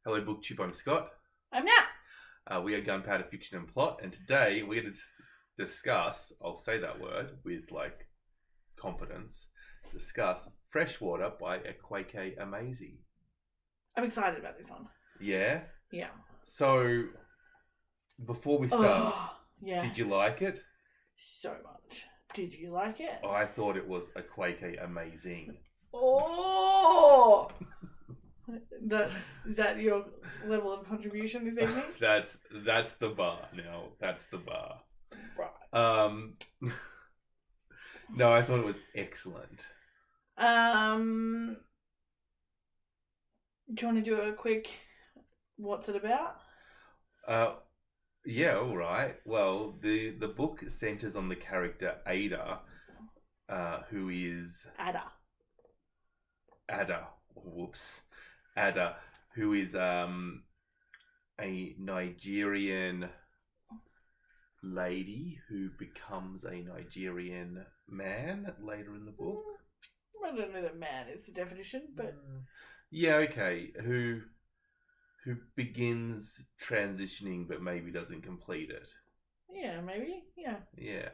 Hello, BookTube. I'm Scott. I'm not. We are Gunpowder Fiction and Plot, and today we're going to discuss, I'll say that word with confidence, discuss Freshwater by Akwaeke Emezi. I'm excited about this one. Yeah? Yeah. So, before we start, yeah. Did you like it? So much. Did you like it? I thought it was Akwaeke Amazing. Oh! Is that your level of contribution this evening? That's the bar now. That's the bar. Right. No, I thought it was excellent. Do you want to do a quick what's it about? Yeah, all right. Well, the book centers on the character Ada, who is Ada. Whoops. Ada, who is a Nigerian lady who becomes a Nigerian man later in the book. I don't know that man is the definition, but yeah, okay. Who begins transitioning but maybe doesn't complete it. Yeah, maybe. Yeah. Yeah.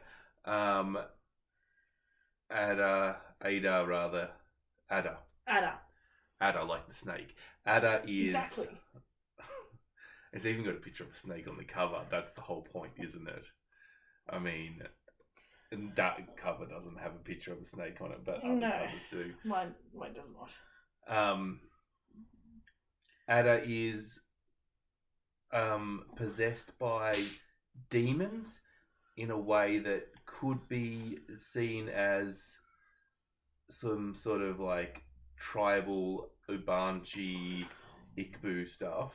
Ada, like the snake. Ada is... Exactly. It's even got a picture of a snake on the cover. That's the whole point, isn't it? I mean, that cover doesn't have a picture of a snake on it, but other covers do. Mine does not. Ada is possessed by demons in a way that could be seen as some sort of tribal Ubanchi Igbo stuff.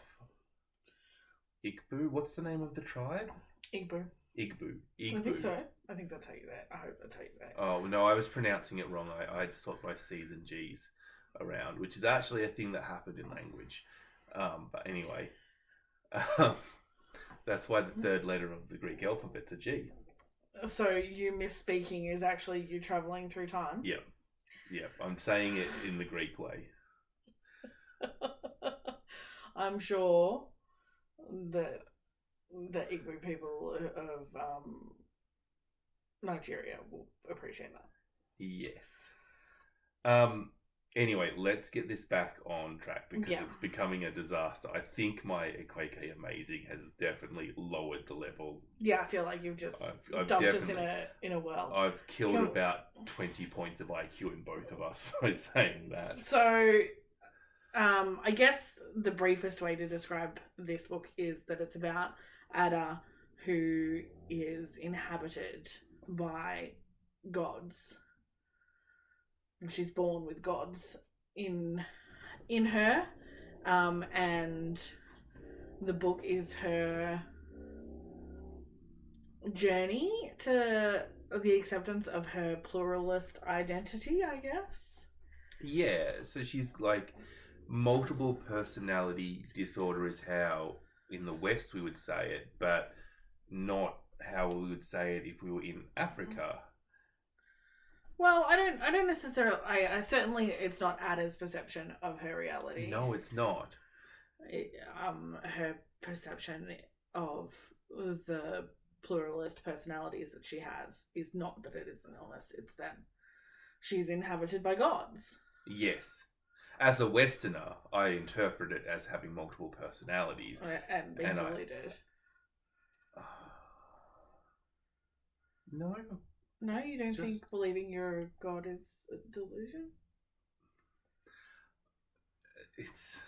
Igbo? What's the name of the tribe? Igbo. Igbo. I think so. I think that's how you say it. I hope that's how you say it. Oh, no, I was pronouncing it wrong. I swapped my C's and G's around, which is actually a thing that happened in language. But anyway, that's why the third letter of the Greek alphabet's a G. So you misspeaking is actually you travelling through time? Yep. I'm saying it in the Greek way. I'm sure that the Igbo people of Nigeria will appreciate that. Yes. Anyway, let's get this back on track because it's becoming a disaster. I think my Akwaeke Amazing has definitely lowered the level. Yeah, I feel like you've just dumped us in a well. I've killed about 20 points of IQ in both of us by saying that. So, I guess the briefest way to describe this book is that it's about Ada, who is inhabited by gods. She's born with gods in her, and the book is her journey to the acceptance of her pluralist identity, I guess. Yeah, so she's multiple personality disorder is how in the West we would say it, but not how we would say it if we were in Africa. Well, I don't necessarily. I certainly, it's not Ada's perception of her reality. No, it's not. Her perception of the pluralist personalities that she has is not that it is an illness. It's that she's inhabited by gods. Yes. As a Westerner, I interpret it as having multiple personalities. And being deluded. No. No, you don't think believing you're a god is a delusion? It's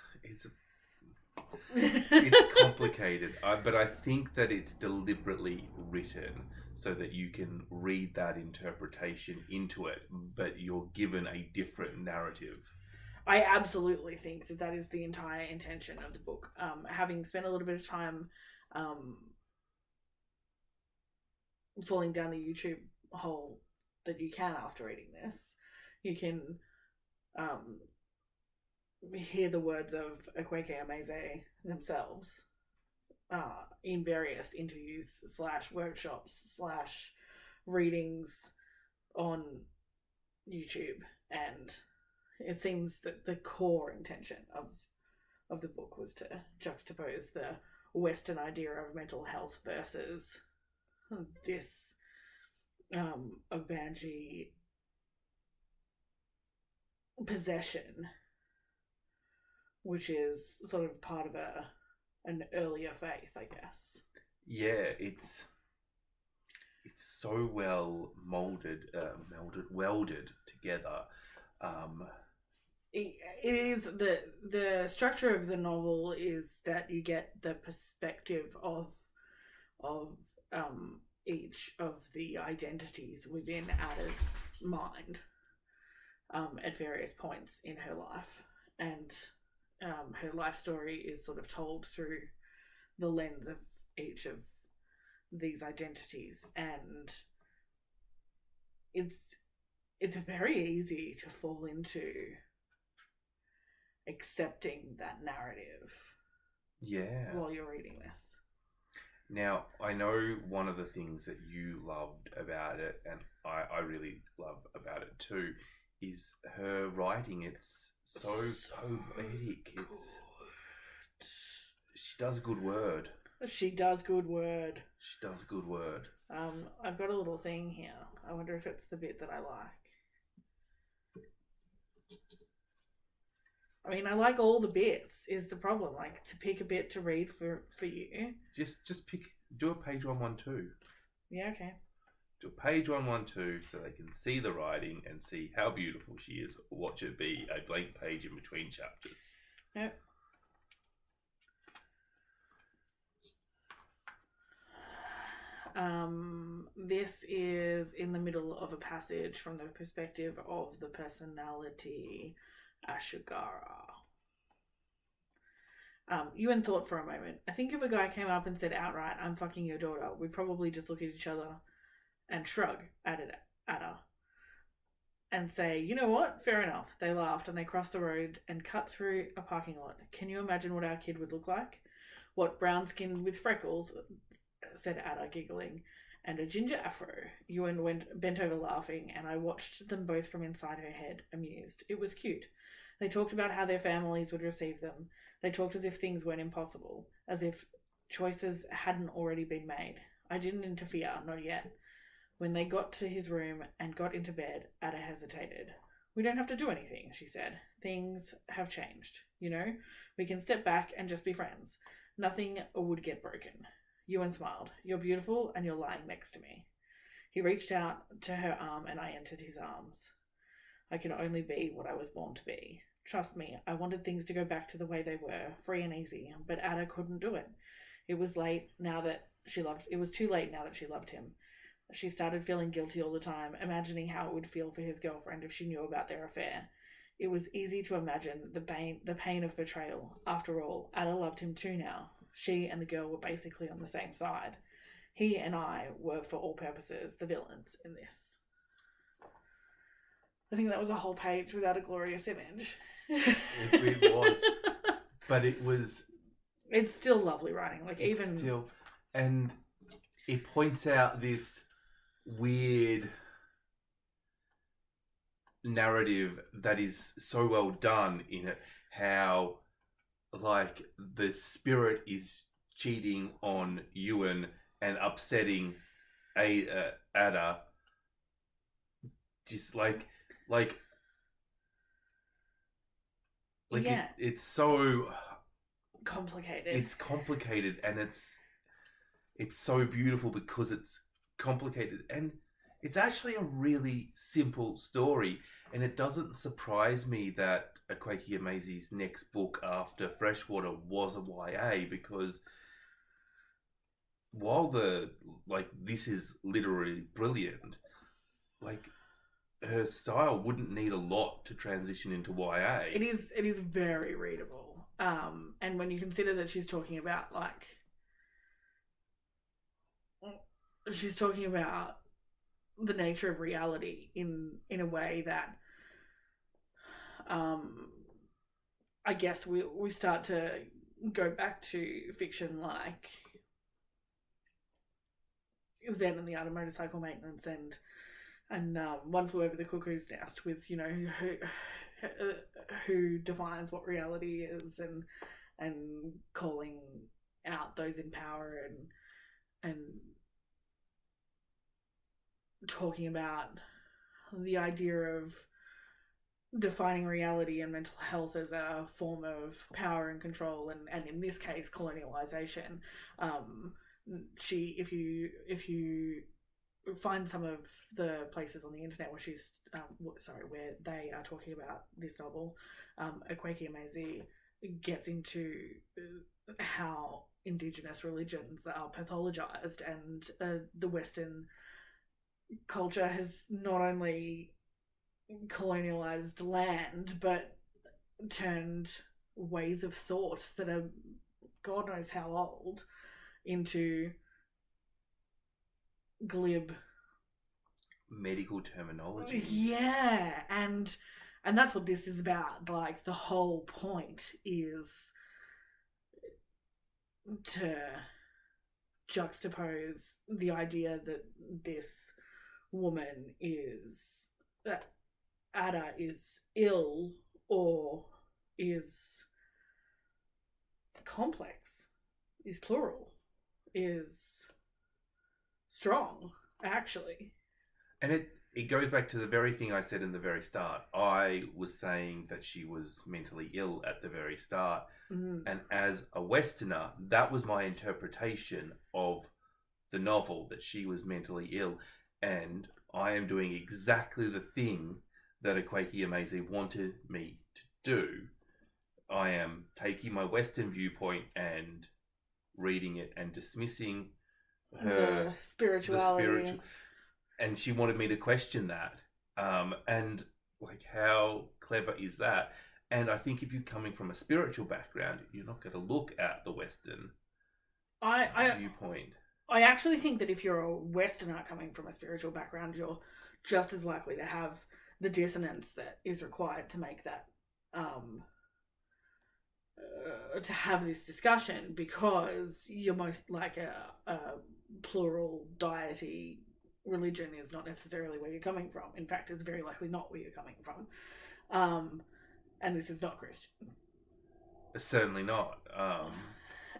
complicated, but I think that it's deliberately written so that you can read that interpretation into it, but you're given a different narrative. I absolutely think that is the entire intention of the book. Having spent a little bit of time falling down the YouTube hole that you can after reading this, you can hear the words of Akwaeke Emezi themselves in various interviews / workshops / readings on YouTube, and it seems that the core intention of of the book was to juxtapose the Western idea of mental health versus this Obanji possession, which is sort of part of an earlier faith, I guess. Yeah, it's so well welded together. It is the structure of the novel is that you get the perspective of each of the identities within Ada's mind at various points in her life, and her life story is sort of told through the lens of each of these identities, and it's very easy to fall into accepting that narrative. Yeah. While you're reading this. Now, I know one of the things that you loved about it, and I really love about it too, is her writing. It's so poetic. She does good word. She does good word. She does good word. I've got a little thing here. I wonder if it's the bit that I like. I mean, I like all the bits, is the problem. Like, to pick a bit to read for you. Just pick, do a page 112. Yeah, okay. Do a page 112 so they can see the writing and see how beautiful she is. Watch it be a blank page in between chapters. Yep. This is in the middle of a passage from the perspective of the personality Ashigara. Ewan thought for a moment. I think if a guy came up and said outright, "I'm fucking your daughter," we'd probably just look at each other and shrug at her and say, "You know what? Fair enough." They laughed and they crossed the road and cut through a parking lot. Can you imagine what our kid would look like? What, brown-skinned with freckles? Said Ada, giggling. And a ginger afro. Ewan bent over laughing, and I watched them both from inside her head, amused. It was cute. They talked about how their families would receive them. They talked as if things weren't impossible, as if choices hadn't already been made. I didn't interfere, not yet. When they got to his room and got into bed, Ada hesitated. "We don't have to do anything," she said. "Things have changed. You know, we can step back and just be friends. Nothing would get broken." Ewan smiled. "You're beautiful and you're lying next to me." He reached out to her arm and I entered his arms. "I can only be what I was born to be. Trust me, I wanted things to go back to the way they were, free and easy, but Ada couldn't do it. It was too late now that she loved him. She started feeling guilty all the time, imagining how it would feel for his girlfriend if she knew about their affair. It was easy to imagine the pain of betrayal. After all, Ada loved him too now. She and the girl were basically on the same side. He and I were, for all purposes, the villains in this." I think that was a whole page without a glorious image. It was. But it was... It's still lovely writing. And it points out this weird narrative that is so well done in it. How... like, the spirit is cheating on Ewan and upsetting Ada. Just yeah. It's so complicated. It's complicated, and it's so beautiful because it's complicated, and it's actually a really simple story. And it doesn't surprise me that Akwaeke Emezi's next book after Freshwater was a YA, because while this is literally brilliant, her style wouldn't need a lot to transition into YA. It is very readable. And when you consider that she's talking about the nature of reality in a way that I guess we start to go back to fiction like Zen and the Art of Motorcycle Maintenance and One Flew Over the Cuckoo's Nest, with, you know, who defines what reality is, and calling out those in power, and talking about the idea of defining reality and mental health as a form of power and control, and in this case colonialisation. If you find some of the places on the internet where where they are talking about this novel, Akwaeke Emezi gets into how indigenous religions are pathologized, and the Western culture has not only colonialized land but turned ways of thought that are God knows how old into glib medical terminology. Yeah, and that's what this is about. Like, the whole point is to juxtapose the idea that this woman is Ada is ill or is complex, is plural, is strong, actually. And it goes back to the very thing I said in the very start. I was saying that she was mentally ill at the very start. And as a Westerner, that was my interpretation of the novel, that she was mentally ill. And I am doing exactly the thing that Akwaeke Emezi wanted me to do. I am taking my Western viewpoint and reading it and dismissing her the spirituality. And she wanted me to question that. And like, how clever is that? And I think if you're coming from a spiritual background, you're not going to look at the Western viewpoint. I actually think that if you're a Westerner coming from a spiritual background, you're just as likely to have the dissonance that is required to make that, to have this discussion, because you're most like a plural deity religion is not necessarily where you're coming from. In fact, it's very likely not where you're coming from. And this is not Christian. Certainly not.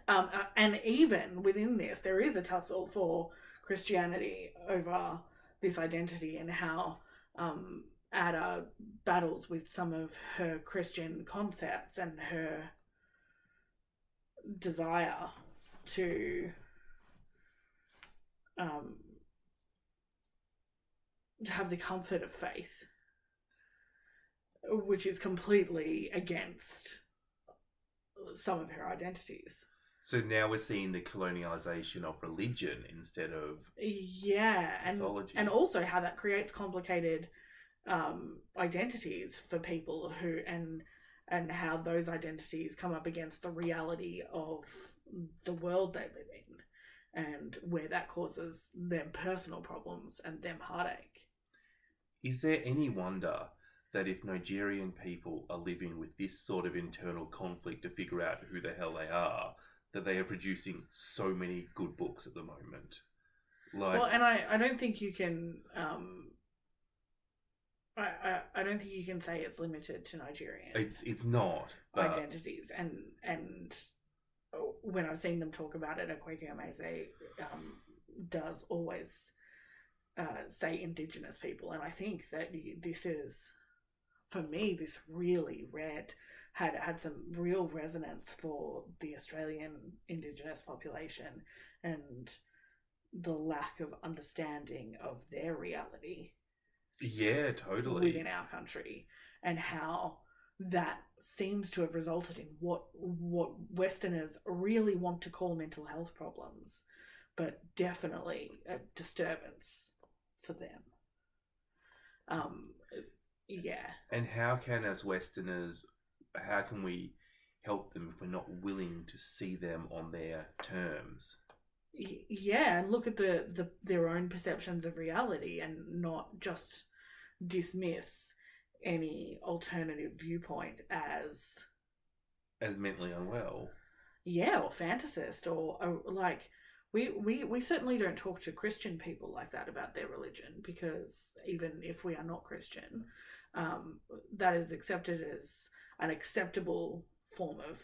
And even within this, there is a tussle for Christianity over this identity, and how Ada battles with some of her Christian concepts and her desire to have the comfort of faith, which is completely against some of her identities. So now we're seeing the colonialization of religion instead of pathology. And also how that creates complicated identities for people who and how those identities come up against the reality of the world they live in, and where that causes them personal problems and them heartache. Is there any wonder that if Nigerian people are living with this sort of internal conflict to figure out who the hell they are, that they are producing so many good books at the moment? Like, well, and I don't think you can I don't think you can say it's limited to Nigerian. It's not identities, and when I've seen them talk about it, Akwaeke Emezi does always say indigenous people, and I think that this is, for me, this really had some real resonance for the Australian indigenous population, and the lack of understanding of their reality. Yeah, totally. Within our country, and how that seems to have resulted in what Westerners really want to call mental health problems, but definitely a disturbance for them. Yeah. And how can, as Westerners, how can we help them if we're not willing to see them on their terms? Yeah, and look at their own perceptions of reality, and not just dismiss any alternative viewpoint as mentally unwell. Yeah, or fantasist, or like we certainly don't talk to Christian people like that about their religion, because even if we are not Christian, that is accepted as an acceptable form of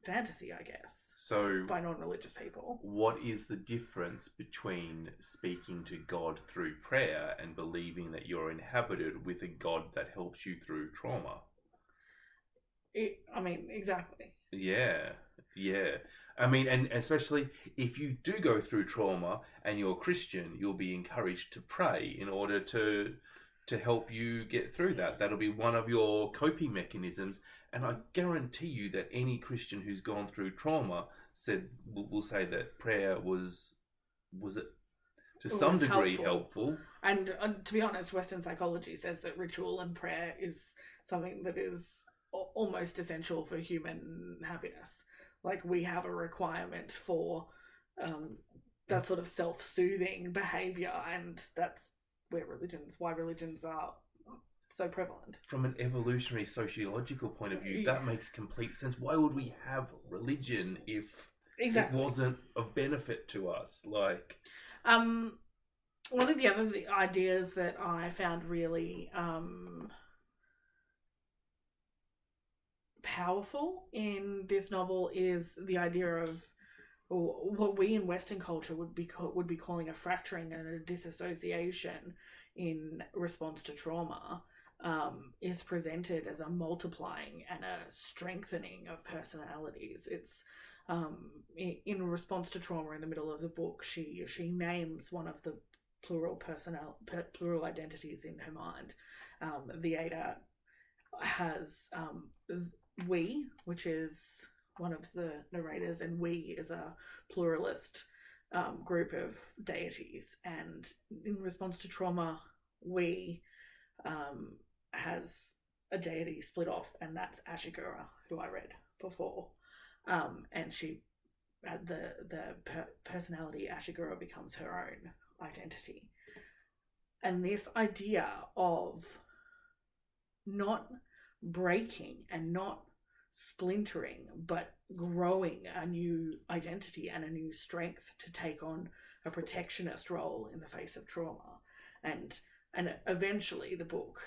fantasy, I guess, So, by non-religious people. what is the difference between speaking to God through prayer and believing that you're inhabited with a God that helps you through trauma? Exactly. Yeah, yeah. I mean, and especially if you do go through trauma and you're Christian, you'll be encouraged to pray in order to help you get through that. That'll be one of your coping mechanisms. And I guarantee you that any Christian who's gone through trauma will say that prayer was it to some degree helpful. And to be honest, Western psychology says that ritual and prayer is something that is almost essential for human happiness. Like, we have a requirement for that sort of self-soothing behavior, and that's why religions are so prevalent. From an evolutionary sociological point of view, that makes complete sense. Why would we have religion if it wasn't of benefit to us? Like, one of the other ideas that I found really powerful in this novel is the idea of what we in Western culture would be calling a fracturing and a disassociation in response to trauma, is presented as a multiplying and a strengthening of personalities. It's in response to trauma, in the middle of the book, she names one of the plural identities in her mind. The Ada has we, which is one of the narrators, and we is a pluralist group of deities. And in response to trauma, we has a deity split off, and that's Ashigura, who I read before. And she had the personality Ashigura becomes her own identity. And this idea of not breaking and not splintering, but growing a new identity and a new strength to take on a protectionist role in the face of trauma. And eventually the book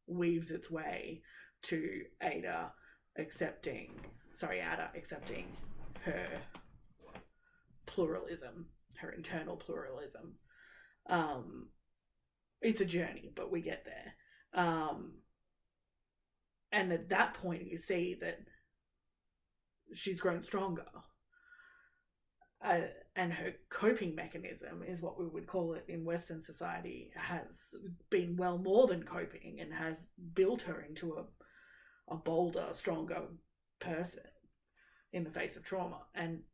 weaves its way to Ada accepting her pluralism, her internal pluralism. It's a journey, but we get there. And at that point, you see that she's grown stronger. And her coping mechanism, is what we would call it in Western society, has been well more than coping, and has built her into a bolder, stronger person in the face of trauma. And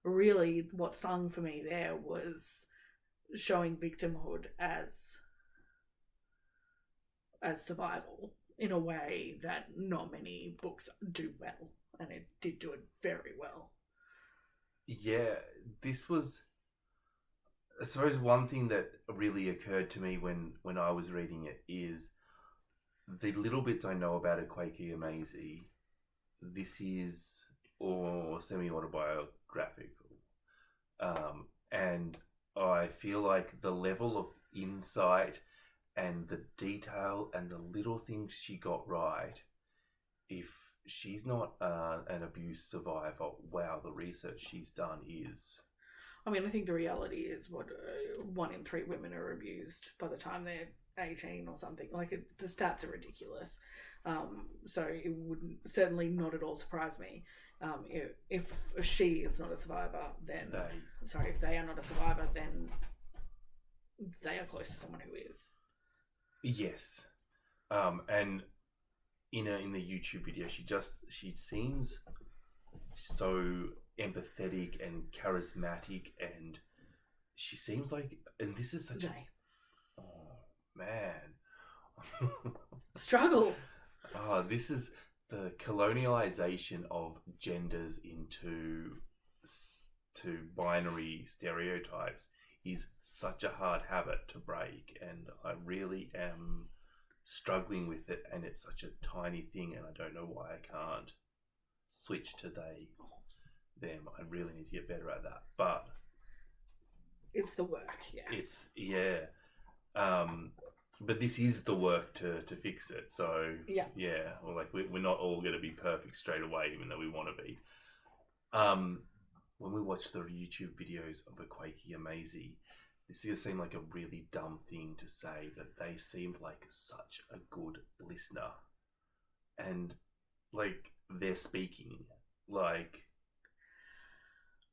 really what sung for me there was showing victimhood as survival in a way that not many books do well, and it did do it very well. Yeah, this was, I suppose, one thing that really occurred to me when I was reading it is the little bits I know about Akwaeke Emezi. This is semi-autobiographical, and I feel like the level of insight and the detail and the little things she got right, if she's not an abuse survivor, wow, the research she's done is... I mean, I think the reality is 1 in 3 women are abused by the time they're 18 or something. Like, the stats are ridiculous. So it would certainly not at all surprise me if she is not a survivor, then... if they are not a survivor, then they are close to someone who is. Yes. And in the YouTube video, she seems so empathetic and charismatic, and she seems like, and this is such oh man. Struggle. This is the colonialization of genders into binary stereotypes is such a hard habit to break, and I really am struggling with it, and it's such a tiny thing, and I don't know why I can't. switch to they, them. I really need to get better at that. But it's the work, yes. it's, yeah. But this is the work to fix it. So, yeah. Or like we're not all going to be perfect straight away, even though we want to be. When we watch the YouTube videos of Akwaeke Emezi, this does seem like a really dumb thing to say, but they seemed like such a good listener. And, like, they're speaking. Like,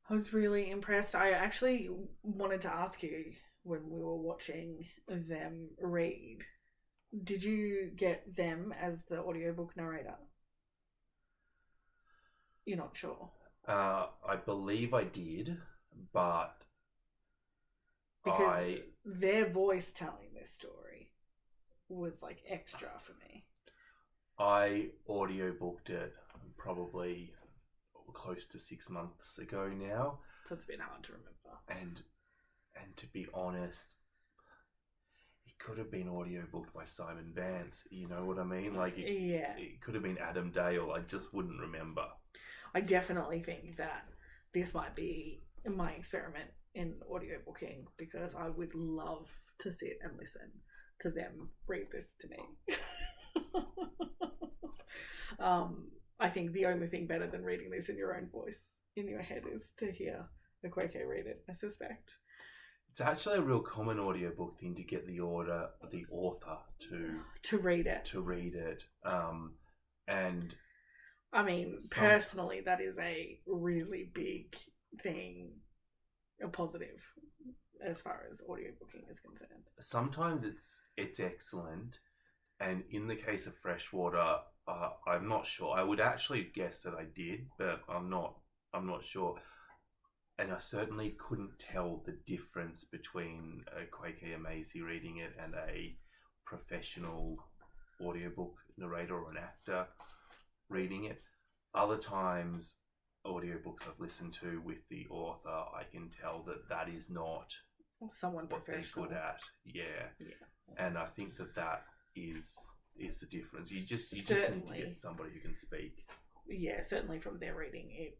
I was really impressed. I actually wanted to ask you when we were watching them read, did you get them as the audiobook narrator? You're not sure? I believe I did, but because their voice telling this story was like extra for me. I audiobooked it probably close to 6 months ago now. So it's been hard to remember. And to be honest, it could have been audiobooked by Simon Vance. You know what I mean? Like, it could have been Adam Dale. I just wouldn't remember. I definitely think that this might be my experiment in audiobooking, because I would love to sit and listen to them read this to me. I think the only thing better than reading this in your own voice in your head is to hear Akwaeke read it, I suspect. It's actually a real common audiobook thing to get the author to read it. And I mean, personally, that is a really big thing, a positive, as far as audiobooking is concerned. Sometimes it's excellent, and in the case of Freshwater, I'm not sure. I would actually guess that I did, but I'm not sure. And I certainly couldn't tell the difference between Akwaeke Emezi reading it and a professional audiobook narrator or an actor reading it. Other times, audiobooks I've listened to with the author, I can tell that is not someone what they're good at. Yeah. And I think that is the difference. You just need to get somebody who can speak. Yeah, certainly from their reading,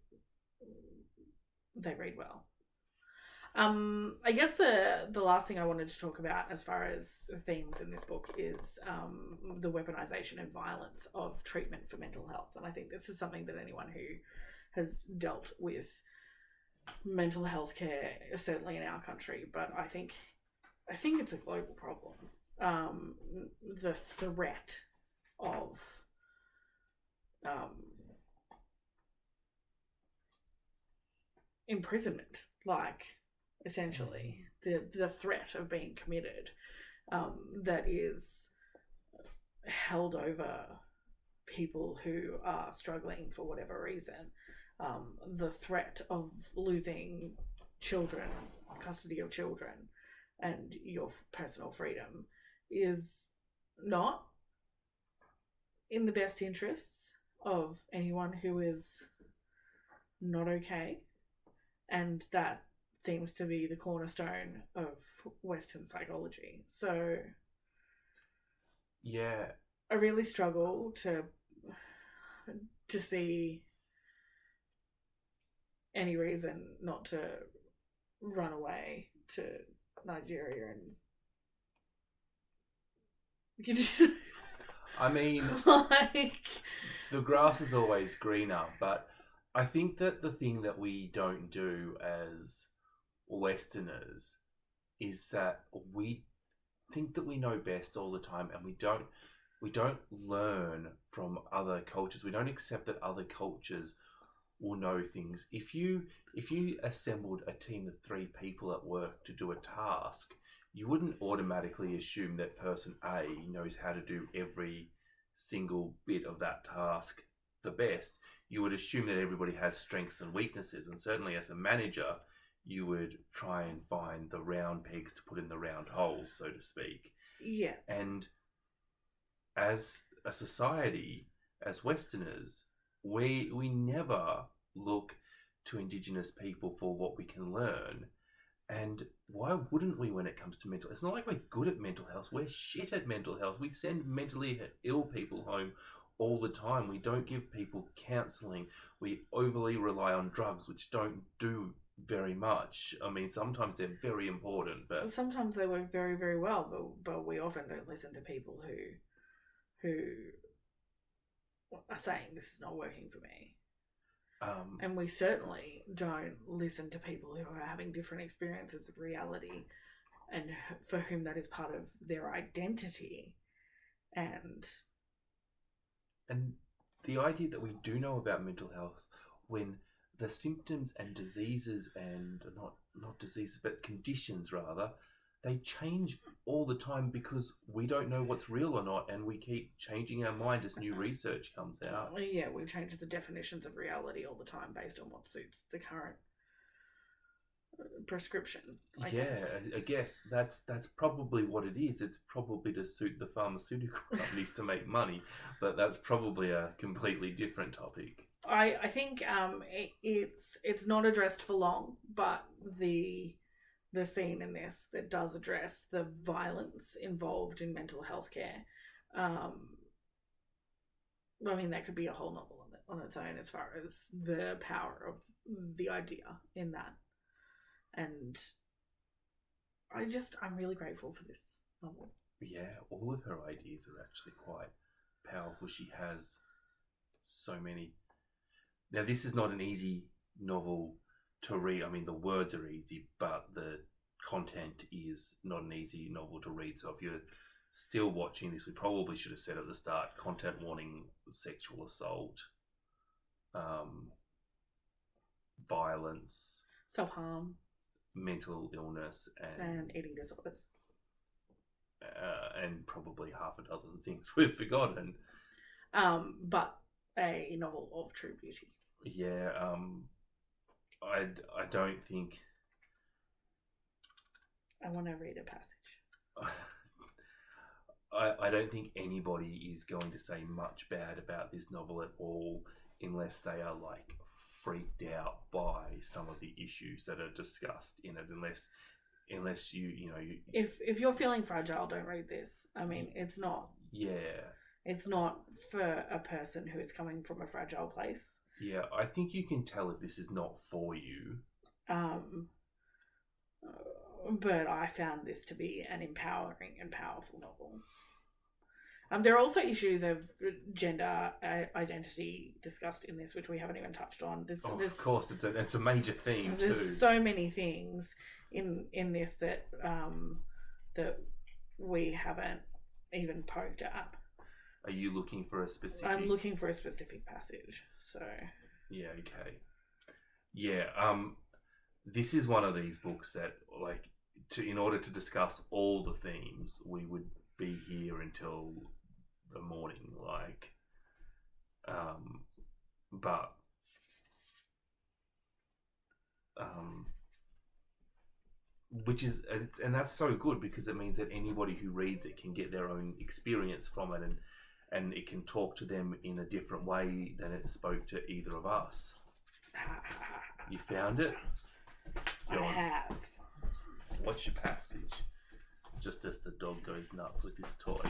they read well. I guess the last thing I wanted to talk about as far as themes in this book is the weaponization and violence of treatment for mental health. And I think this is something that anyone who has dealt with mental health care, certainly in our country, but I think it's a global problem. The threat of imprisonment, like, essentially the threat of being committed, that is held over people who are struggling for whatever reason, the threat of losing children, custody of children, and your personal freedom is not in the best interests of anyone who is not okay. And that seems to be the cornerstone of Western psychology. So, yeah, I really struggle to see any reason not to run away to Nigeria and I mean, like, the grass is always greener, but I think that the thing that we don't do as Westerners is that we think that we know best all the time, and we don't learn from other cultures. We don't accept that other cultures will know things. If you assembled a team of 3 people at work to do a task, you wouldn't automatically assume that person A knows how to do every single bit of that task the best. You would assume that everybody has strengths and weaknesses, and certainly as a manager, you would try and find the round pegs to put in the round holes, so to speak. Yeah. And as a society, as Westerners, we never look to Indigenous people for what we can learn. And why wouldn't we when it comes to mental? It's not like we're good at mental health. We're shit at mental health. We send mentally ill people home all the time. We don't give people counselling. We overly rely on drugs, which don't do very much. I mean, sometimes they're very important, but sometimes they work very, very well. But we often don't listen to people who are saying this is not working for me. And we certainly don't listen to people who are having different experiences of reality and for whom that is part of their identity. And the idea that we do know about mental health when the symptoms and diseases and not diseases but conditions rather, they change all the time because we don't know what's real or not, and we keep changing our mind as new research comes out. Yeah, we change the definitions of reality all the time based on what suits the current prescription. I guess that's probably what it is. It's probably to suit the pharmaceutical companies to make money, but that's probably a completely different topic. I think it's not addressed for long, but the scene in this that does address the violence involved in mental health care. I mean, that could be a whole novel on its own as far as the power of the idea in that. And I'm really grateful for this novel. Yeah, all of her ideas are actually quite powerful. She has so many. Now, this is not an easy novel to read. I mean, the words are easy, but the content is not an easy novel to read. So if you're still watching this, we probably should have said at the start, content warning, sexual assault, violence, self-harm, mental illness, and eating disorders. And probably half a dozen things we've forgotten. But a novel of true beauty. Yeah, I don't think... I want to read a passage. I don't think anybody is going to say much bad about this novel at all unless they are like freaked out by some of the issues that are discussed in it. Unless you if you're feeling fragile, don't read this. I mean, it's not. Yeah. It's not for a person who is coming from a fragile place. Yeah, I think you can tell if this is not for you. But I found this to be an empowering and powerful novel. There are also issues of gender identity discussed in this, which we haven't even touched on. Of course, it's a major theme too. There's so many things in this that that we haven't even poked at. Are you looking for a specific? I'm looking for a specific passage. So. Yeah. Okay. Yeah. This is one of these books that, like, in order to discuss all the themes, we would be here until the morning. Like, but which is, and that's so good because it means that anybody who reads it can get their own experience from it, and it can talk to them in a different way than it spoke to either of us. You found it? I have. What's your passage? Just as the dog goes nuts with his toy.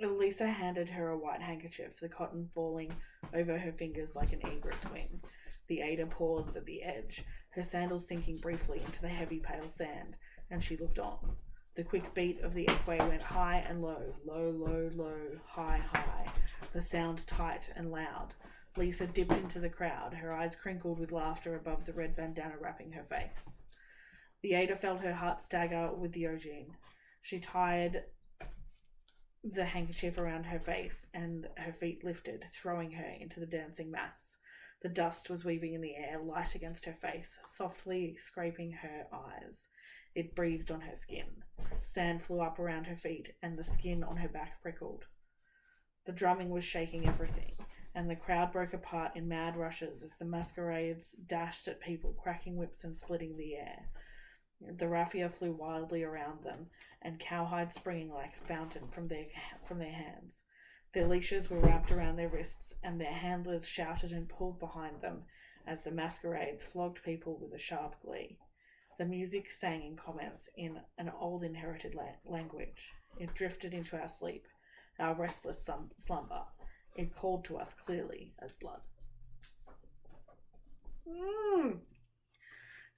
Elisa handed her a white handkerchief, the cotton falling over her fingers like an egret's wing. The Ada paused at the edge, her sandals sinking briefly into the heavy pale sand, and she looked on. The quick beat of the Akwaeke went high and low, low, low, low, high, high, the sound tight and loud. Lisa dipped into the crowd, her eyes crinkled with laughter above the red bandana wrapping her face. The Ada felt her heart stagger with the Ojin. She tied the handkerchief around her face, and her feet lifted, throwing her into the dancing mass. The dust was weaving in the air, light against her face, softly scraping her eyes. It breathed on her skin. Sand flew up around her feet, and the skin on her back prickled. The drumming was shaking everything, and the crowd broke apart in mad rushes as the masquerades dashed at people, cracking whips and splitting the air. The raffia flew wildly around them, and cowhide springing like a fountain from their hands. Their leashes were wrapped around their wrists, and their handlers shouted and pulled behind them as the masquerades flogged people with a sharp glee. The music sang in comments in an old inherited language. It drifted into our sleep, our restless slumber. It called to us clearly as blood.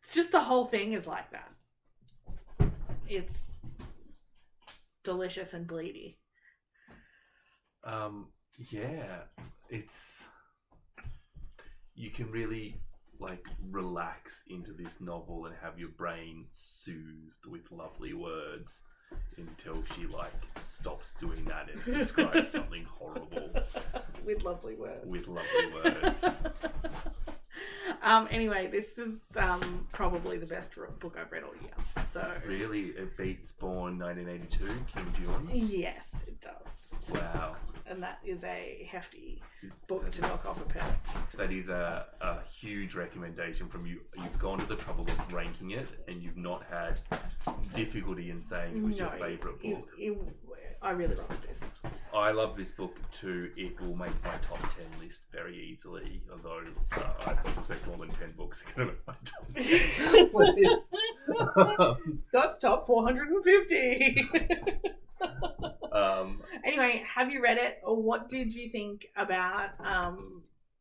It's just the whole thing is like that. It's delicious and bleedy. Yeah, it's... You can really, like, relax into this novel and have your brain soothed with lovely words until she, like, stops doing that and describes something horrible. With lovely words. With lovely words. Anyway, this is probably the best book I've read all year. So Really? It beats Born 1982, Kim Jong? Yes, it does. Wow. And that is a hefty book to knock off a peg. That is a huge recommendation from you. You've gone to the trouble of ranking it and you've not had difficulty in saying it was your favourite book. I really love this. I love this book too. It will make my top 10 list very easily, although I suspect more than 10 books are going to make my top 10. Scott's top 450. Anyway, have you read it, or what did you think about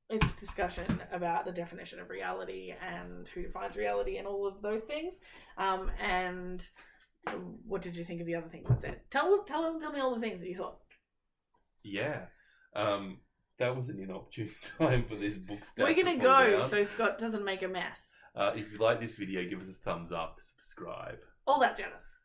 its discussion about the definition of reality and who defines reality and all of those things? And what did you think of the other things it said? Tell me all the things that you thought. Yeah. That was an inopportune time for this book stack. We're going to go so Scott doesn't make a mess. If you like this video, give us a thumbs up, subscribe. All that jazz.